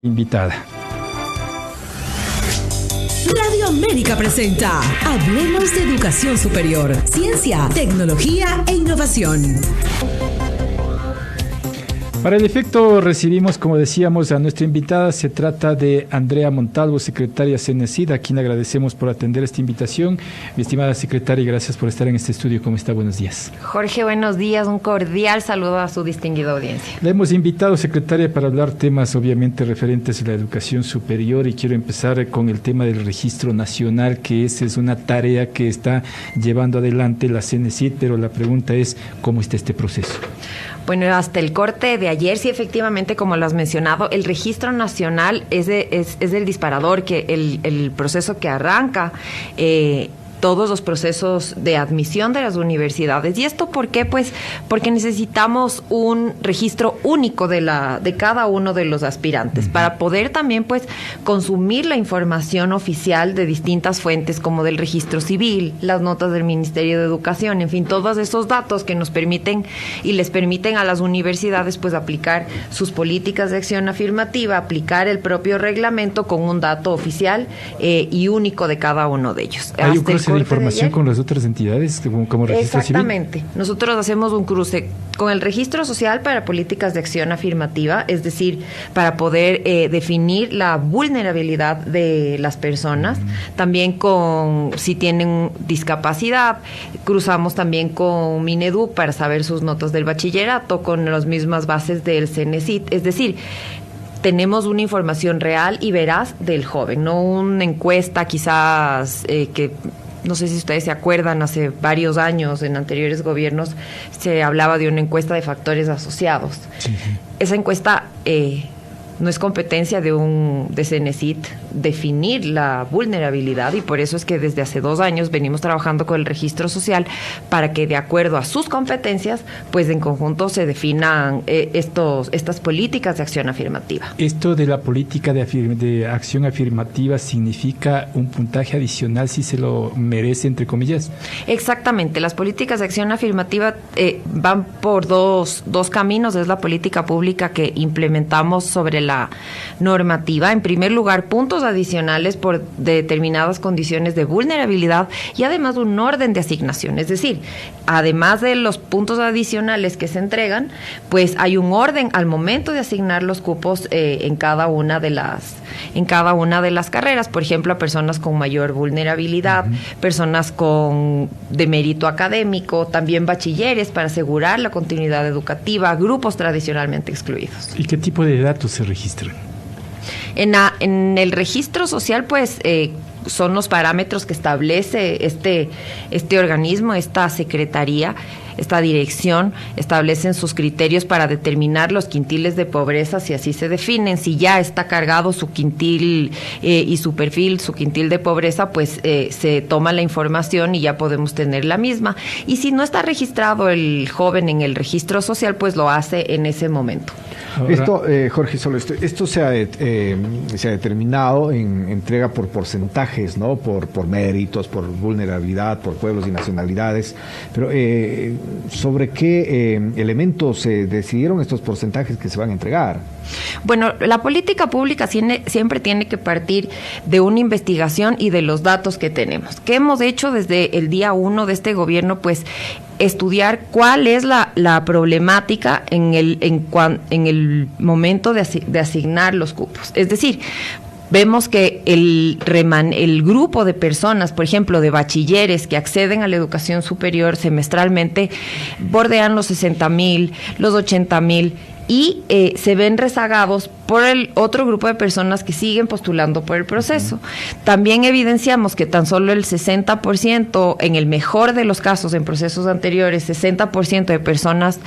Invitada. Radio América presenta Hablemos de Educación Superior, Ciencia, Tecnología e Innovación. Para el efecto recibimos, como decíamos, a nuestra invitada. Se trata de Andrea Montalvo, secretaria CENESID, a quien agradecemos por atender esta invitación. Mi estimada secretaria, gracias por estar en este estudio. ¿Cómo está? Buenos días. Jorge, buenos días. Un cordial saludo a su distinguida audiencia. La hemos invitado, secretaria, para hablar temas obviamente referentes a la educación superior, y quiero empezar con el tema del registro nacional, que es una tarea que está llevando adelante la CENESID, pero la pregunta es, ¿cómo está este proceso? Bueno, hasta el corte de ayer, sí, efectivamente, como lo has mencionado, el registro nacional es el disparador, que el proceso que arranca todos los procesos de admisión de las universidades. ¿Y esto por qué? Pues porque necesitamos un registro único de cada uno de los aspirantes, para poder también pues consumir la información oficial de distintas fuentes, como del registro civil, las notas del Ministerio de Educación, en fin, todos esos datos que nos permiten y les permiten a las universidades pues aplicar sus políticas de acción afirmativa, aplicar el propio reglamento con un dato oficial y único de cada uno de ellos. ¿Hay un cruce de información con las otras entidades como registro civil? Exactamente. Nosotros hacemos un cruce con el registro social para políticas de acción afirmativa, es decir, para poder definir la vulnerabilidad de las personas, también con si tienen discapacidad. Cruzamos también con Minedu para saber sus notas del bachillerato, con las mismas bases del CENESID, es decir, tenemos una información real y veraz del joven, no una encuesta quizás que... No sé si ustedes se acuerdan, hace varios años, en anteriores gobiernos, se hablaba de una encuesta de factores asociados. Sí. Esa encuesta no es competencia de CENESID definir la vulnerabilidad, y por eso es que desde hace 2 años venimos trabajando con el registro social para que, de acuerdo a sus competencias, pues en conjunto se definan estas políticas de acción afirmativa. ¿Esto de la política de acción afirmativa significa un puntaje adicional si se lo merece, entre comillas? Exactamente. Las políticas de acción afirmativa van por dos caminos. Es la política pública que implementamos sobre la normativa. En primer lugar, puntos adicionales por determinadas condiciones de vulnerabilidad, y además un orden de asignación. Es decir, además de los puntos adicionales que se entregan, pues hay un orden al momento de asignar los cupos en cada una de las carreras. Por ejemplo, a personas con mayor vulnerabilidad, personas de mérito académico, también bachilleres para asegurar la continuidad educativa, grupos tradicionalmente excluidos. ¿Y qué tipo de datos se registran? En el registro social, pues, son los parámetros que establece este organismo, esta secretaría, esta dirección. Establecen sus criterios para determinar los quintiles de pobreza, si así se definen. Si ya está cargado su quintil y su perfil, su quintil de pobreza, pues se toma la información y ya podemos tener la misma. Y si no está registrado el joven en el registro social, pues lo hace en ese momento. Ahora, esto, Jorge, solo esto se ha determinado en entrega por porcentajes, ¿no? Por méritos, por vulnerabilidad, por pueblos y nacionalidades. Pero ¿sobre qué elementos se decidieron estos porcentajes que se van a entregar? Bueno, la política pública siempre tiene que partir de una investigación y de los datos que tenemos. ¿Qué hemos hecho desde el día 1 de este gobierno? Pues estudiar cuál es la problemática en el momento de asignar los cupos. Es decir, vemos que el grupo de personas, por ejemplo, de bachilleres que acceden a la educación superior semestralmente, bordean los 60,000, los 80,000, y se ven rezagados por el otro grupo de personas que siguen postulando por el proceso. También evidenciamos que tan solo el 60%, en el mejor de los casos, en procesos anteriores, 60% de personas,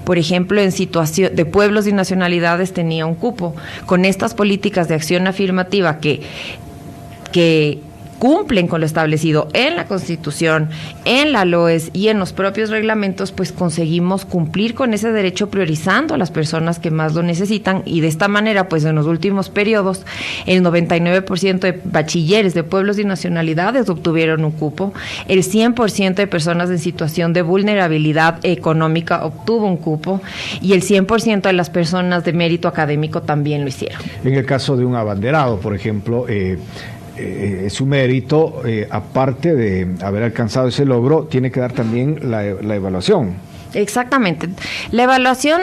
por ejemplo, en situación de pueblos y nacionalidades, tenía un cupo. Con estas políticas de acción afirmativa que cumplen con lo establecido en la Constitución, en la LOES y en los propios reglamentos, pues conseguimos cumplir con ese derecho priorizando a las personas que más lo necesitan, y de esta manera, pues en los últimos periodos, el 99% de bachilleres de pueblos y nacionalidades obtuvieron un cupo, el 100% de personas en situación de vulnerabilidad económica obtuvo un cupo, y el 100% de las personas de mérito académico también lo hicieron. En el caso de un abanderado, por ejemplo, su mérito, aparte de haber alcanzado ese logro, tiene que dar también la evaluación. Exactamente. La evaluación,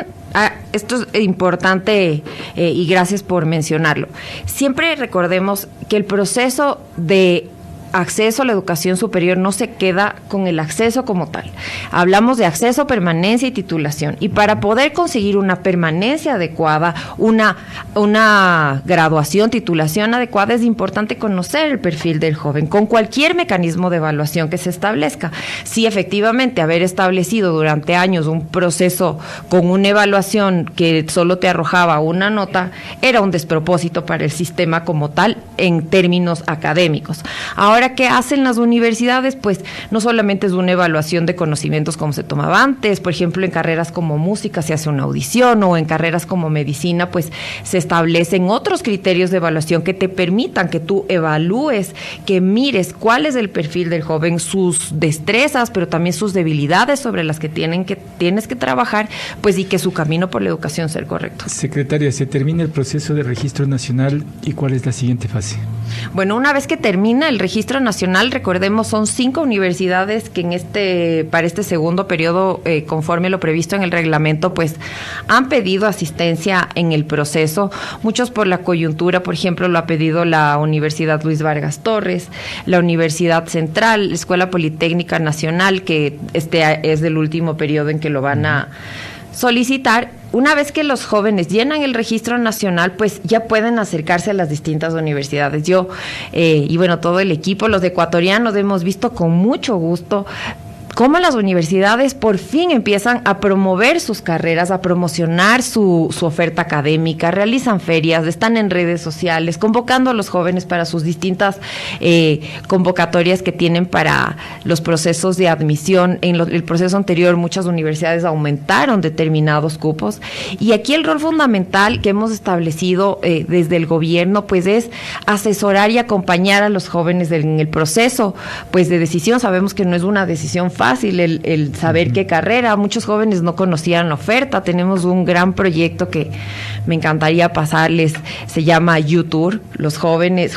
esto es importante y gracias por mencionarlo. Siempre recordemos que el proceso de acceso a la educación superior no se queda con el acceso como tal. Hablamos de acceso, permanencia y titulación. Y para poder conseguir una permanencia adecuada, una graduación, titulación adecuada, es importante conocer el perfil del joven con cualquier mecanismo de evaluación que se establezca. Si efectivamente haber establecido durante años un proceso con una evaluación que solo te arrojaba una nota, era un despropósito para el sistema como tal en términos académicos. Ahora, ¿qué hacen las universidades? Pues no solamente es una evaluación de conocimientos como se tomaba antes, por ejemplo, en carreras como música se hace una audición, o en carreras como medicina, pues se establecen otros criterios de evaluación que te permitan que tú evalúes, que mires cuál es el perfil del joven, sus destrezas, pero también sus debilidades sobre las que tienes que trabajar, pues, y que su camino por la educación sea el correcto. Secretaria, se termina el proceso de registro nacional, ¿y cuál es la siguiente fase? Bueno, una vez que termina el registro nacional, recordemos, son 5 universidades que para este segundo periodo, conforme a lo previsto en el reglamento, pues han pedido asistencia en el proceso. Muchos por la coyuntura, por ejemplo, lo ha pedido la Universidad Luis Vargas Torres, la Universidad Central, la Escuela Politécnica Nacional, que es del último periodo en que lo van a solicitar. Una vez que los jóvenes llenan el registro nacional, pues ya pueden acercarse a las distintas universidades. Yo y bueno, todo el equipo, los ecuatorianos, hemos visto con mucho gusto cómo las universidades por fin empiezan a promover sus carreras, a promocionar su oferta académica, realizan ferias, están en redes sociales, convocando a los jóvenes para sus distintas convocatorias que tienen para los procesos de admisión. En el proceso anterior, muchas universidades aumentaron determinados cupos, y aquí el rol fundamental que hemos establecido desde el gobierno, pues es asesorar y acompañar a los jóvenes en el proceso, pues de decisión. Sabemos que no es una decisión fácil el saber qué carrera. Muchos jóvenes no conocían la oferta. Tenemos un gran proyecto que me encantaría pasarles, se llama U-Tour. Los jóvenes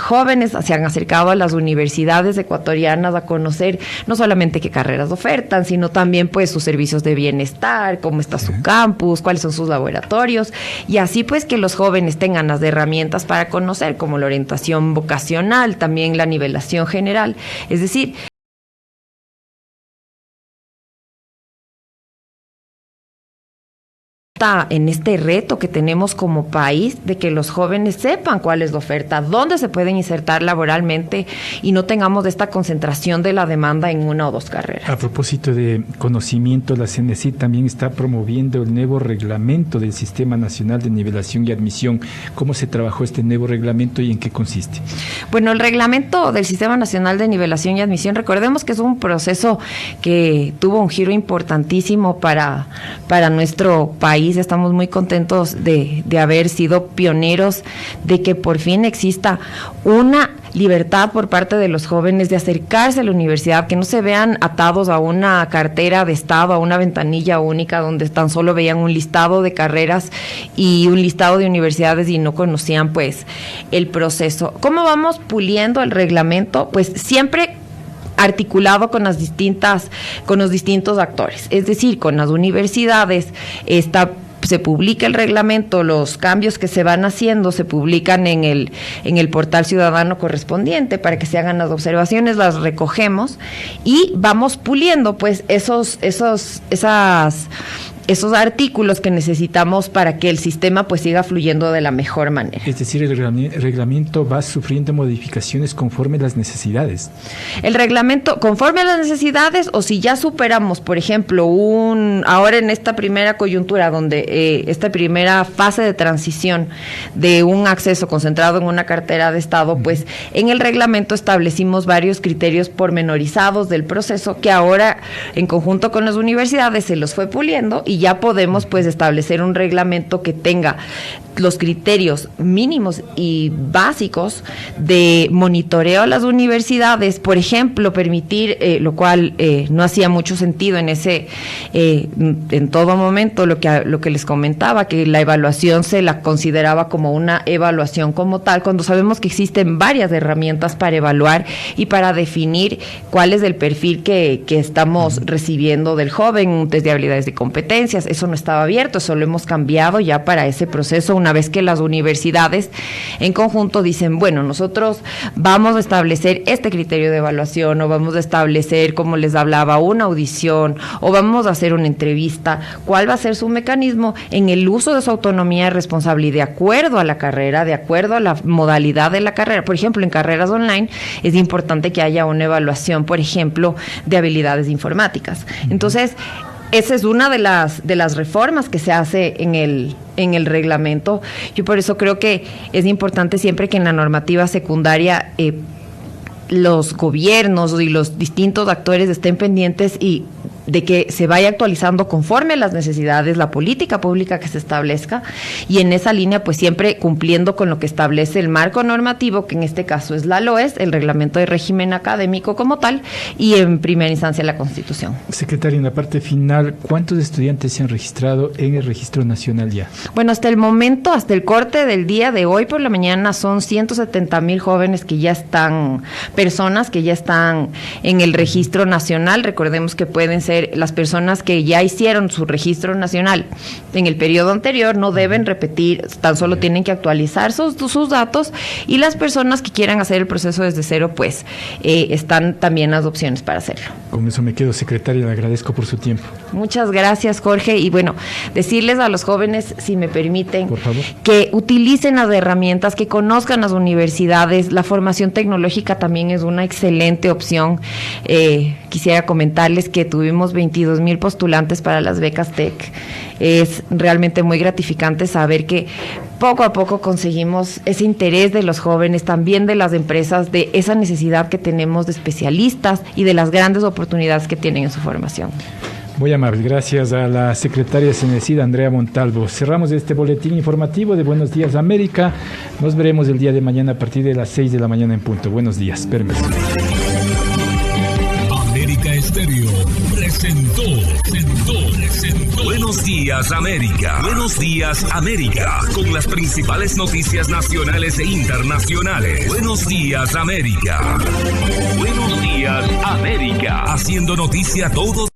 se han acercado a las universidades ecuatorianas a conocer no solamente qué carreras ofertan, sino también pues sus servicios de bienestar, cómo está su campus, cuáles son sus laboratorios, y así pues que los jóvenes tengan las herramientas para conocer, como la orientación vocacional, también la nivelación general. Es decir, en este reto que tenemos como país de que los jóvenes sepan cuál es la oferta, dónde se pueden insertar laboralmente, y no tengamos esta concentración de la demanda en una o dos carreras. A propósito de conocimiento, la CNESID también está promoviendo el nuevo reglamento del Sistema Nacional de Nivelación y Admisión. ¿Cómo se trabajó este nuevo reglamento y en qué consiste? Bueno, el reglamento del Sistema Nacional de Nivelación y Admisión, recordemos que es un proceso que tuvo un giro importantísimo para nuestro país. Estamos muy contentos de haber sido pioneros, de que por fin exista una libertad por parte de los jóvenes de acercarse a la universidad, que no se vean atados a una cartera de Estado, a una ventanilla única donde tan solo veían un listado de carreras y un listado de universidades y no conocían pues el proceso. ¿Cómo vamos puliendo el reglamento? Pues siempre articulado con los distintos actores, es decir, con las universidades. Se publica el reglamento, los cambios que se van haciendo se publican en el portal ciudadano correspondiente para que se hagan las observaciones, las recogemos y vamos puliendo pues esas esos artículos que necesitamos para que el sistema pues siga fluyendo de la mejor manera. Es decir, el reglamento va sufriendo modificaciones conforme las necesidades. El reglamento conforme a las necesidades, o si ya superamos, por ejemplo, ahora en esta primera coyuntura donde esta primera fase de transición de un acceso concentrado en una cartera de Estado, pues en el reglamento establecimos varios criterios pormenorizados del proceso que ahora en conjunto con las universidades se los fue puliendo y ya podemos pues establecer un reglamento que tenga los criterios mínimos y básicos de monitoreo a las universidades, por ejemplo, permitir, lo cual no hacía mucho sentido en todo momento, lo que les comentaba, que la evaluación se la consideraba como una evaluación como tal, cuando sabemos que existen varias herramientas para evaluar y para definir cuál es el perfil que estamos recibiendo del joven, un test de habilidades y competencias. Eso no estaba abierto, eso lo hemos cambiado ya para ese proceso, una vez que las universidades en conjunto dicen, bueno, nosotros vamos a establecer este criterio de evaluación, o vamos a establecer, como les hablaba, una audición, o vamos a hacer una entrevista, cuál va a ser su mecanismo en el uso de su autonomía y responsabilidad de acuerdo a la carrera, de acuerdo a la modalidad de la carrera. Por ejemplo, en carreras online es importante que haya una evaluación, por ejemplo, de habilidades informáticas. Entonces, esa es una de las reformas que se hace en el reglamento. Yo por eso creo que es importante siempre que en la normativa secundaria los gobiernos y los distintos actores estén pendientes y de que se vaya actualizando conforme a las necesidades, la política pública que se establezca, y en esa línea pues siempre cumpliendo con lo que establece el marco normativo, que en este caso es la LOES, el Reglamento de Régimen Académico como tal, y en primera instancia la Constitución. Secretaria, en la parte final, ¿cuántos estudiantes se han registrado en el Registro Nacional ya? Bueno, hasta el momento, hasta el corte del día de hoy por la mañana, son 170,000 jóvenes que ya están, personas que ya están en el Registro Nacional. Recordemos que pueden ser las personas que ya hicieron su registro nacional en el periodo anterior, no deben repetir, tan solo tienen que actualizar sus datos, y las personas que quieran hacer el proceso desde cero, pues están también las opciones para hacerlo. Con eso me quedo, secretaria, le agradezco por su tiempo. Muchas gracias, Jorge, y bueno, decirles a los jóvenes, si me permiten, por favor, que utilicen las herramientas, que conozcan las universidades. La formación tecnológica también es una excelente opción. Quisiera comentarles que tuvimos 22,000 postulantes para las becas TEC. Es realmente muy gratificante saber que poco a poco conseguimos ese interés de los jóvenes, también de las empresas, de esa necesidad que tenemos de especialistas y de las grandes oportunidades que tienen en su formación. Muy amable, gracias a la secretaria de CENESID, Andrea Montalvo. Cerramos este boletín informativo de Buenos Días América. Nos veremos el día de mañana a partir de las 6 de la mañana en punto. Buenos días, permiso. América Estéreo presentó Buenos Días América. Buenos Días América, con las principales noticias nacionales e internacionales. Buenos Días América. Buenos Días América, haciendo noticia todos